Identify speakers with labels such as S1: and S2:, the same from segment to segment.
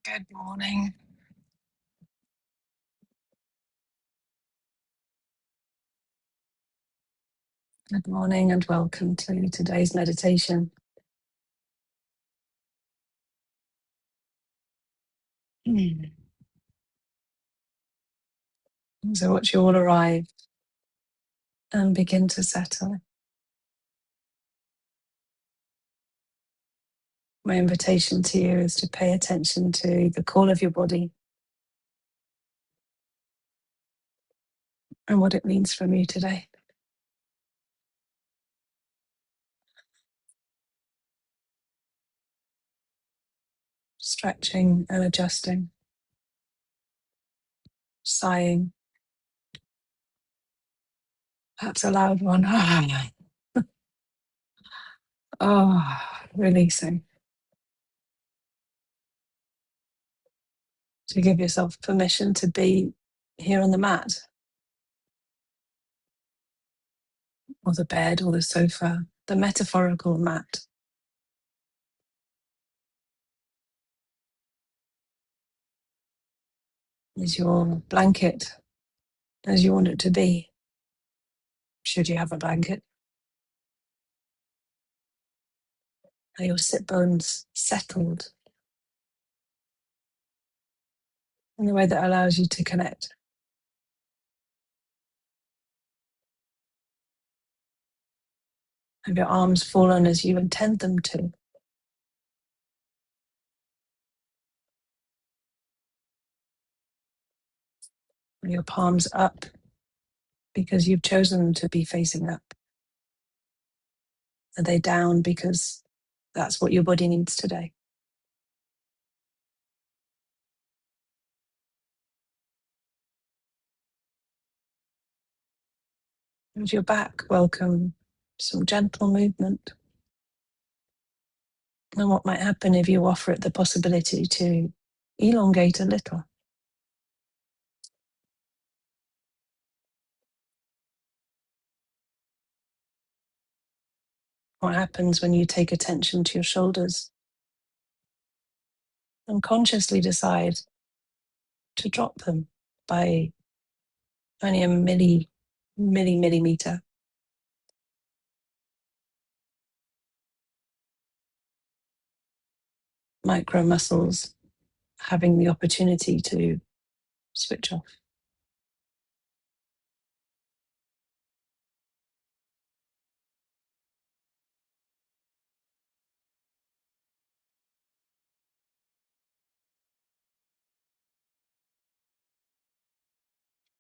S1: Good morning. Good morning and welcome to today's meditation. So watch you all arrive and begin to settle. My invitation to you is to pay attention to the call of your body and what it means from you today. Stretching and adjusting, sighing, perhaps a loud one. Oh, releasing. To give yourself permission to be here on the mat or the bed or the sofa, the metaphorical mat. Is your blanket as you want it to be, should you have a blanket? Are your sit bones settled in a way that allows you to connect? Have your arms fallen as you intend them to? Are your palms up because you've chosen them to be facing up? Are they down because that's what your body needs today? Does your back welcome some gentle movement? And what might happen if you offer it the possibility to elongate a little? What happens when you take attention to your shoulders and consciously decide to drop them by only a millimeter? Micro muscles having the opportunity to switch off.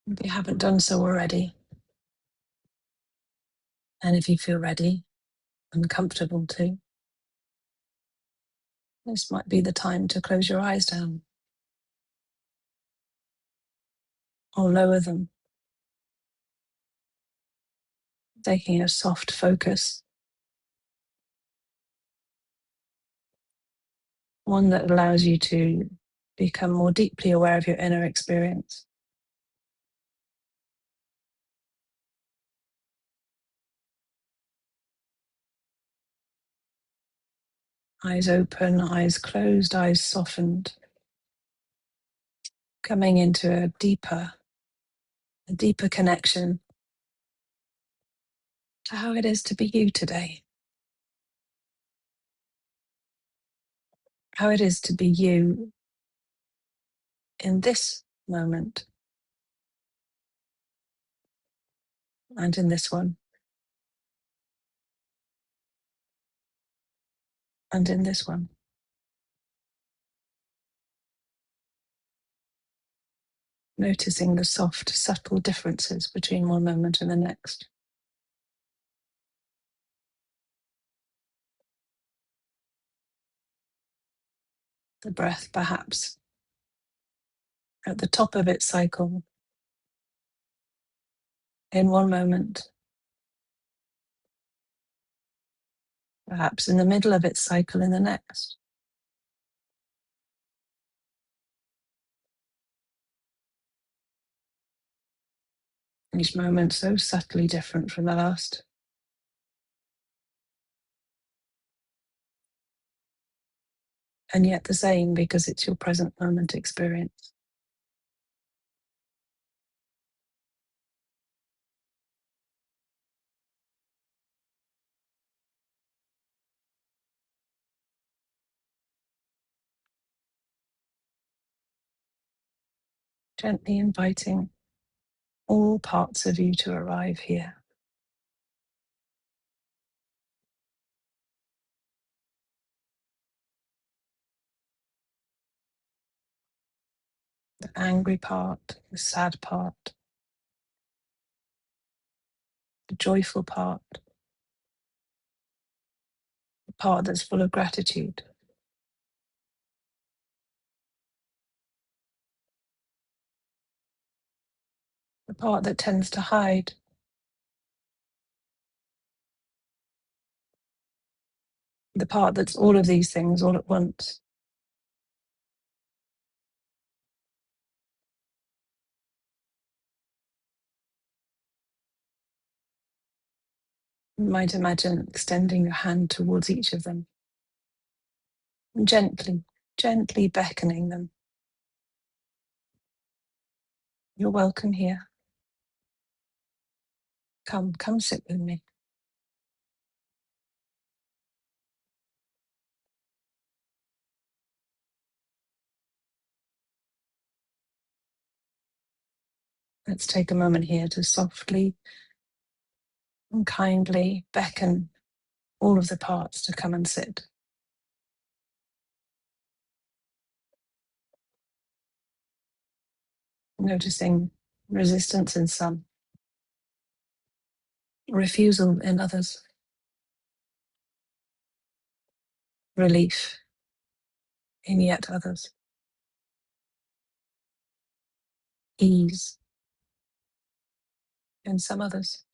S1: If you haven't done so already, and if you feel ready and comfortable too, this might be the time to close your eyes down or lower them, taking a soft focus, one that allows you to become more deeply aware of your inner experience. Eyes open, eyes closed, eyes softened, coming into a deeper connection to how it is to be you today, how it is to be you in this moment and in this one and in this one. Noticing the soft, subtle differences between one moment and the next. The breath perhaps at the top of its cycle in one moment, perhaps in the middle of its cycle in the next. Each moment so subtly different from the last. and yet the same because it's your present moment experience. Gently inviting all parts of you to arrive here. The angry part, the sad part, the joyful part, the part that's full of gratitude, the part that tends to hide, the part that's all of these things all at once. You might imagine extending your hand towards each of them and gently beckoning them. You're welcome here. Come sit with me. Let's take a moment here to softly and kindly beckon all of the parts to come and sit. Noticing resistance in some, refusal in others, relief in yet others, ease in some others.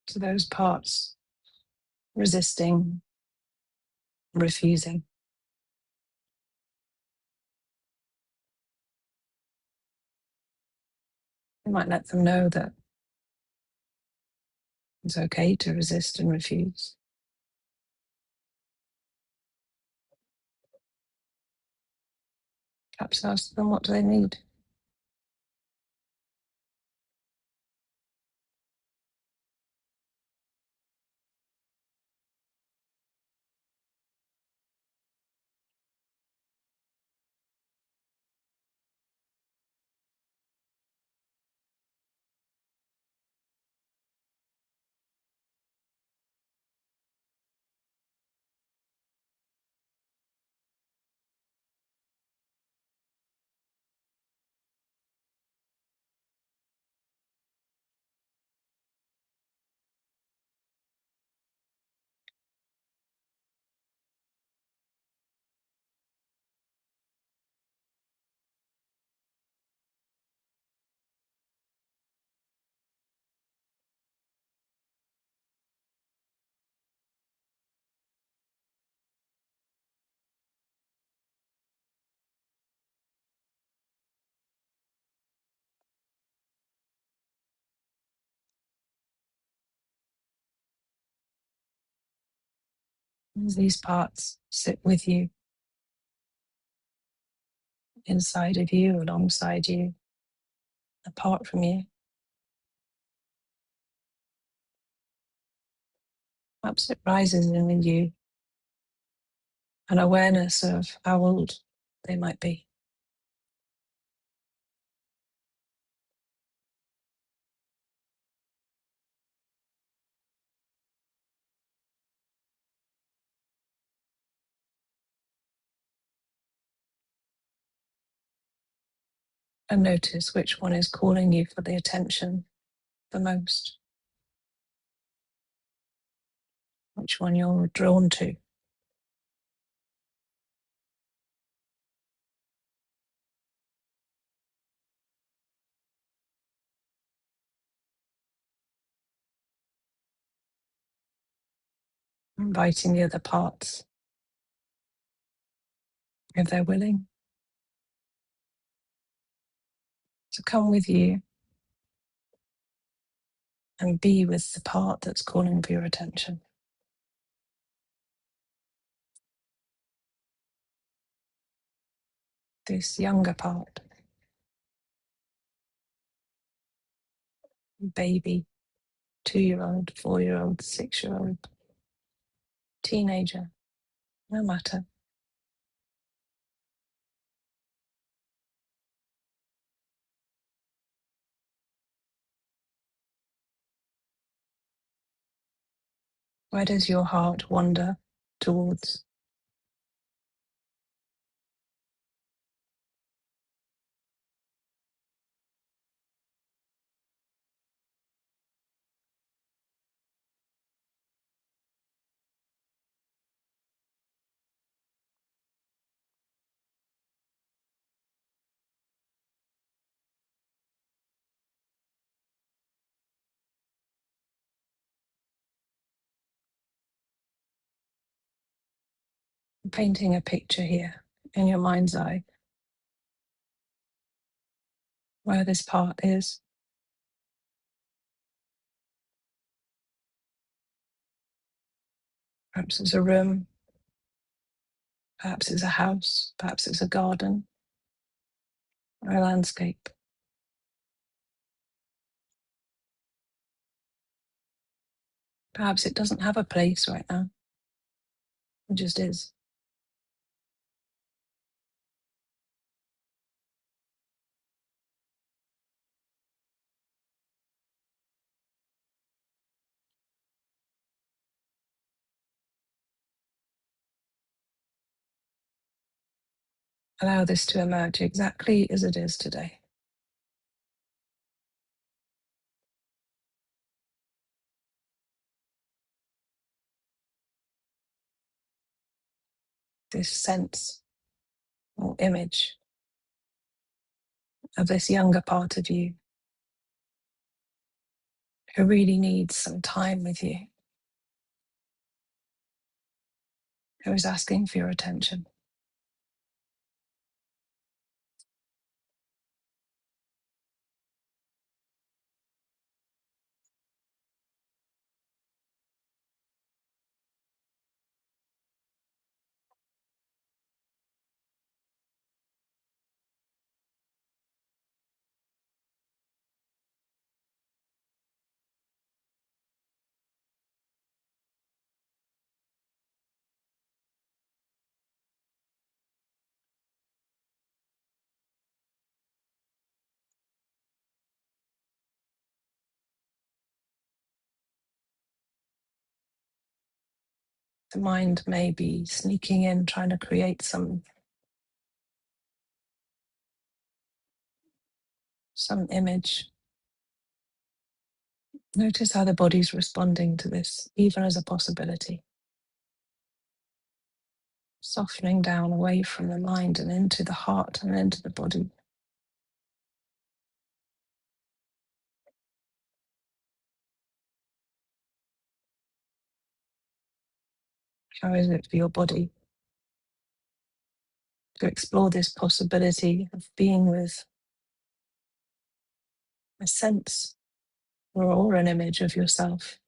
S1: To those parts resisting, refusing, you might let them know that it's okay to resist and refuse. Perhaps ask them, what do they need? As these parts sit with you, inside of you, alongside you, apart from you. Perhaps it rises in you an awareness of how old they might be. And notice which one is calling you for the attention the most, which one you're drawn to. Inviting the other parts, if they're willing, to come with you and be with the part that's calling for your attention. This younger part, baby, 2-year-old, 4-year-old, 6-year-old, teenager, no matter. Where does your heart wander towards? Painting a picture here in your mind's eye, where this part is. Perhaps it's a room, perhaps it's a house, perhaps it's a garden or a landscape. Perhaps it doesn't have a place right now, it just is. Allow this to emerge exactly as it is today. This sense or image of this younger part of you who really needs some time with you, who is asking for your attention. The mind may be sneaking in, trying to create some image. Notice how the body's responding to this, even as a possibility. Softening down away from the mind and into the heart and into the body. How is it for your body to explore this possibility of being with a sense or an image of yourself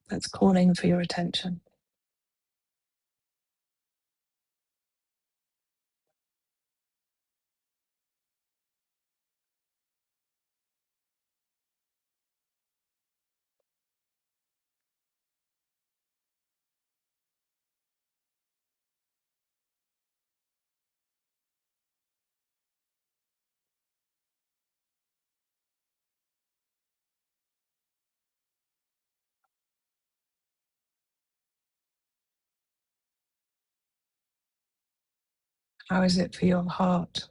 S1: that's calling for your attention. How is it for your heart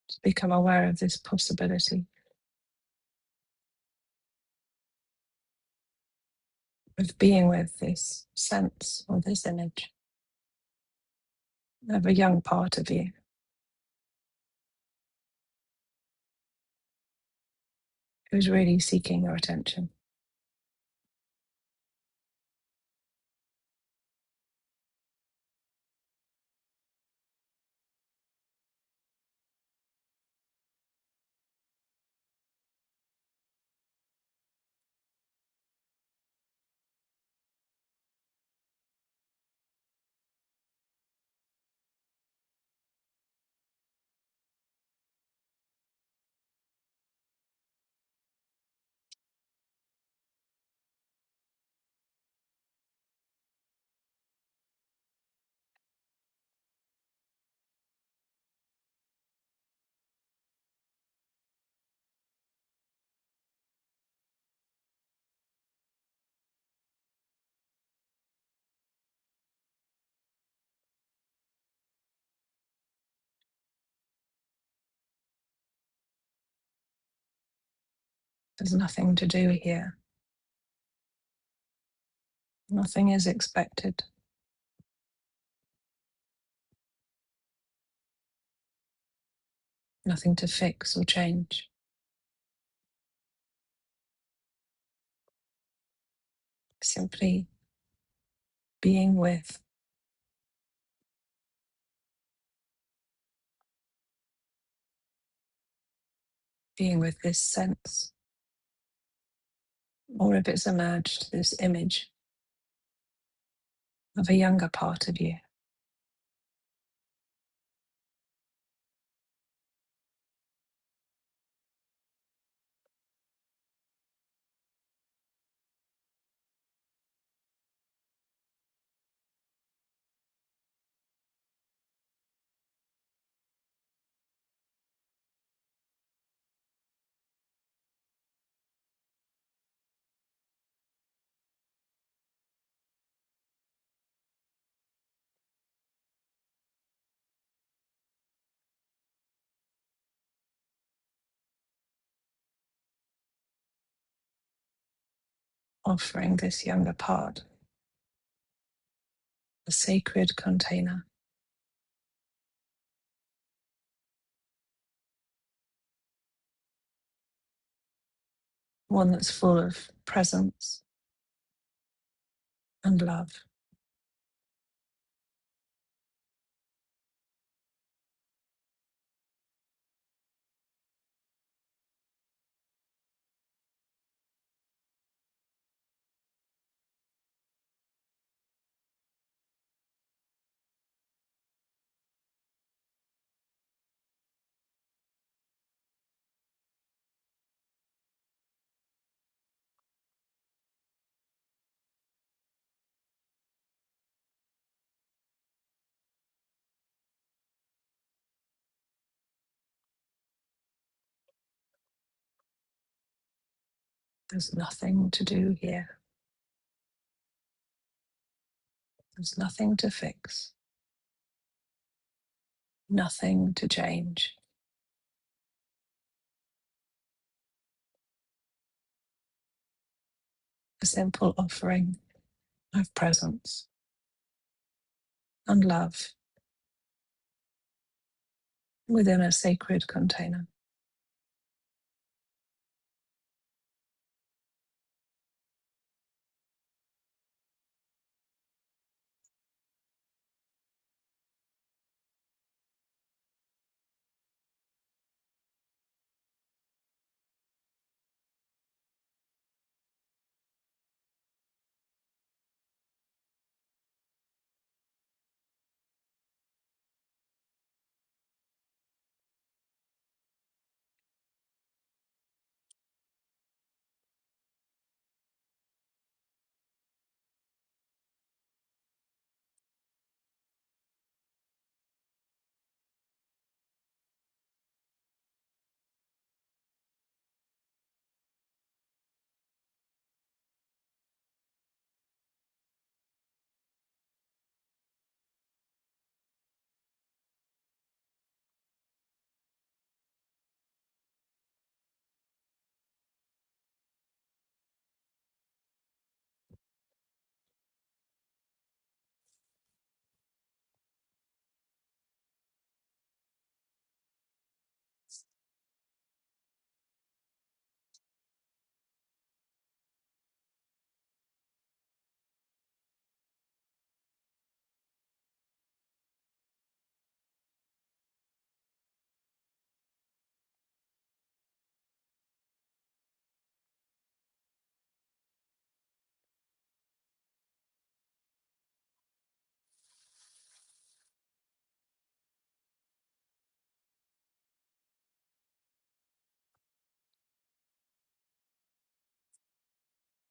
S1: to become aware of this possibility of being with this sense or this image of a young part of you who's really seeking your attention? There's nothing to do here. Nothing is expected. Nothing to fix or change. Simply being with, this sense, or if it's emerged, this image of a younger part of you. Offering this younger part a sacred container, one that's full of presence and love. There's nothing to do here. There's nothing to fix, nothing to change. A simple offering of presence and love within a sacred container.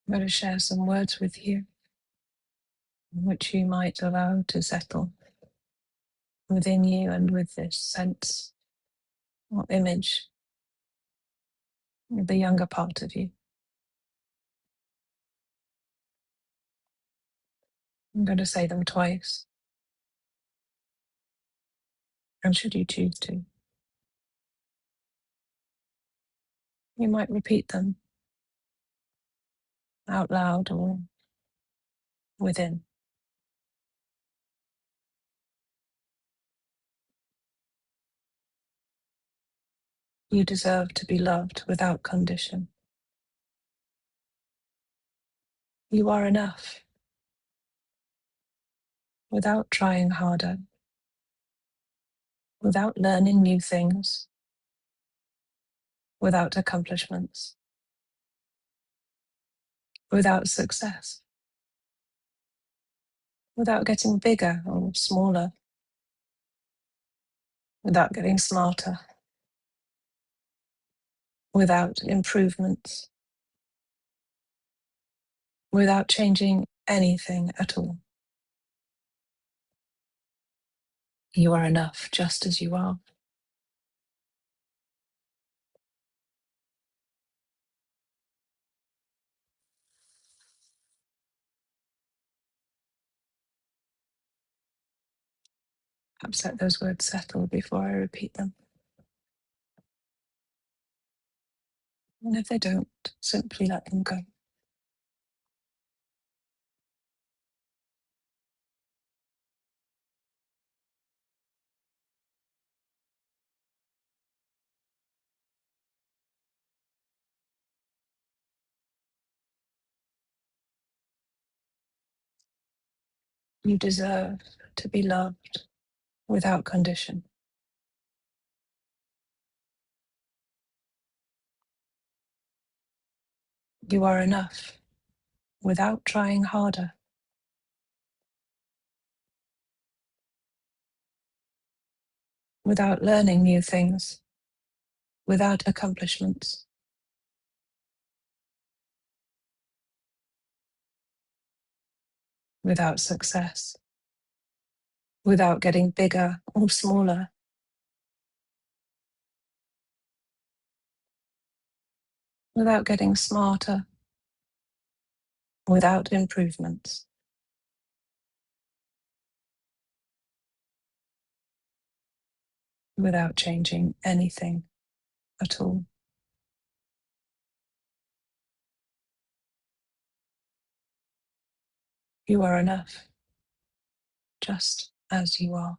S1: I'm going to share some words with you, which you might allow to settle within you and with this sense or image of the younger part of you. I'm going to say them twice, and should you choose to, you might repeat them out loud or within. You deserve to be loved without condition. You are enough without trying harder, without learning new things, without accomplishments, without success, without getting bigger or smaller, without getting smarter, without improvements, without changing anything at all. You are enough just as you are. Perhaps let those words settle before I repeat them. And if they don't, simply let them go. You deserve to be loved without condition. You are enough without trying harder, without learning new things, without accomplishments, without success, without getting bigger or smaller, without getting smarter, without improvements, without changing anything at all. You are enough, just as you are.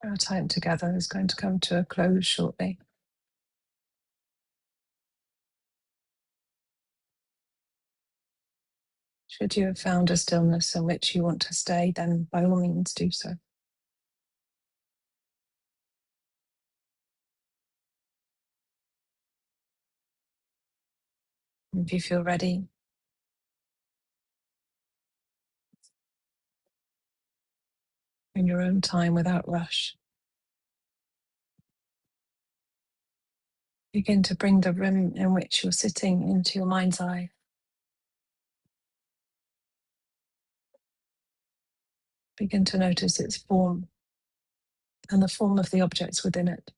S1: Our time together is going to come to a close shortly. Should you have found a stillness in which you want to stay, then by all means do so. If you feel ready, in your own time without rush, begin to bring the room in which you're sitting into your mind's eye. Begin to notice its form and the form of the objects within it.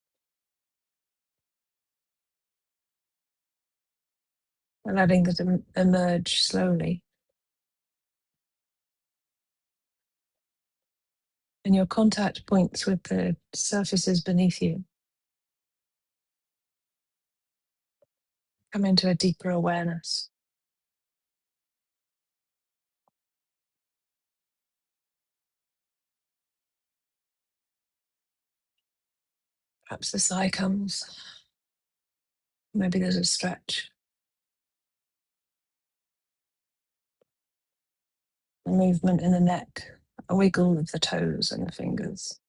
S1: Letting them emerge slowly. And your contact points with the surfaces beneath you. Come into a deeper awareness. Perhaps the sigh comes. Maybe there's a stretch. A movement in the neck. A wiggle of the toes and the fingers.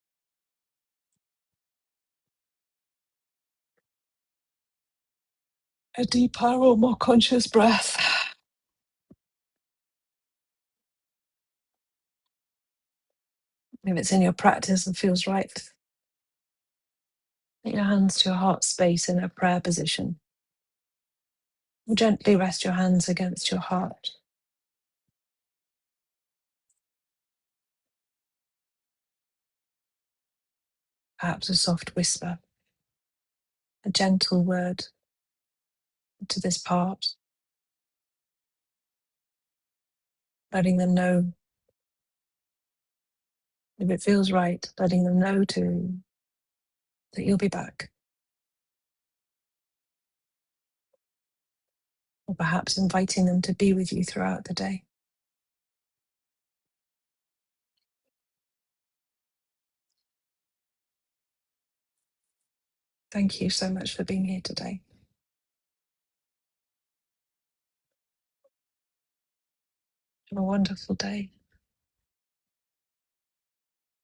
S1: A deeper or more conscious breath. If it's in your practice and feels right, put your hands to your heart space in a prayer position. Gently rest your hands against your heart. Perhaps a soft whisper, a gentle word to this part, letting them know, if it feels right, letting them know too that you'll be back. Or perhaps inviting them to be with you throughout the day. Thank you so much for being here today. Have a wonderful day.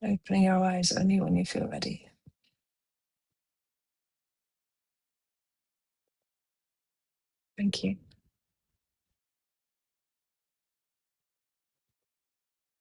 S1: Opening your eyes only when you feel ready. Thank you.